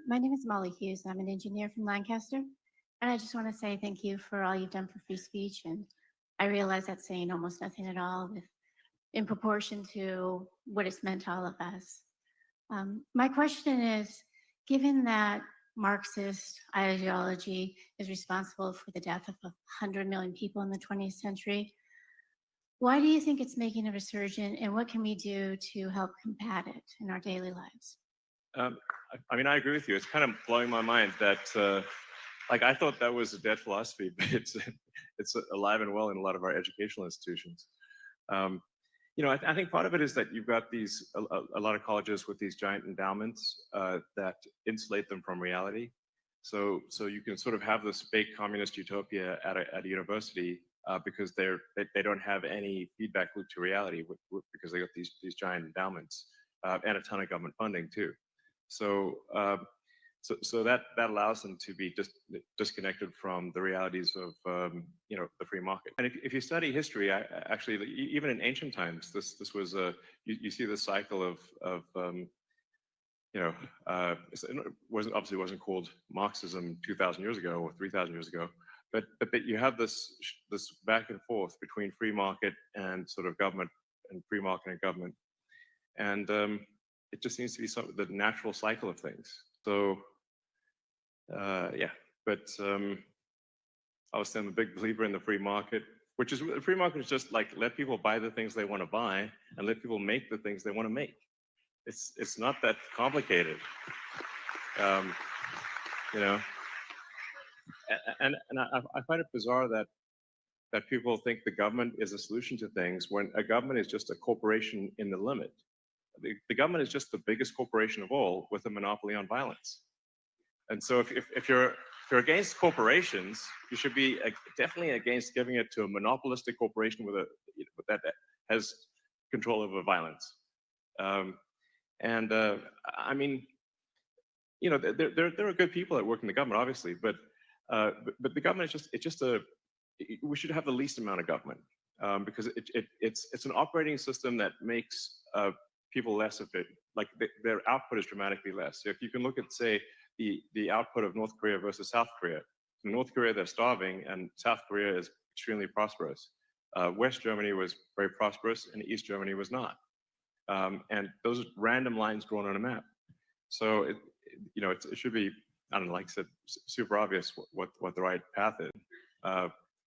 My name is Molly Hughes. I'm an engineer from Lancaster. And I just want to say thank you for all you've done for free speech. And I realize that's saying almost nothing at all in proportion to what it's meant to all of us. My question is, given that Marxist ideology is responsible for the death of 100 million people in the 20th century, why do you think it's making a resurgence, and what can we do to help combat it in our daily lives? I mean, I agree with you. It's kind of blowing my mind that, like, I thought that was a dead philosophy, but it's alive and well in a lot of our educational institutions. You know, I think part of it is that you've got a lot of colleges with these giant endowments that insulate them from reality. So you can sort of have this fake communist utopia at a university because they don't have any feedback loop to reality because they got these giant endowments and a ton of government funding too. So that allows them to be disconnected from the realities of you know, the free market. And if you study history, actually even in ancient times, this was you see the cycle of you know, it obviously wasn't called Marxism 2,000 years ago or 3,000 years ago, but you have this back and forth between free market and sort of government, and free market and government, and it just seems to be the natural cycle of things. So yeah, but obviously I'm a big believer in the free market, which is, the free market is just like, let people buy the things they want to buy and let people make the things they want to make. It's not that complicated, you know. And I find it bizarre that people think the government is a solution to things when a government is just a corporation in the limit. The government is just the biggest corporation of all with a monopoly on violence. And so if you're against corporations, you should be definitely against giving it to a monopolistic corporation that has control over violence. I mean, you know, there are good people that work in the government, obviously, but the government is we should have the least amount of government because it's an operating system that makes people less efficient. Like their output is dramatically less. So if you can look at, say, the output of North Korea versus South Korea. In North Korea, they're starving, and South Korea is extremely prosperous. West Germany was very prosperous, and East Germany was not. And those are random lines drawn on a map. So you know, it should be, I don't know, like I said, super obvious what the right path is.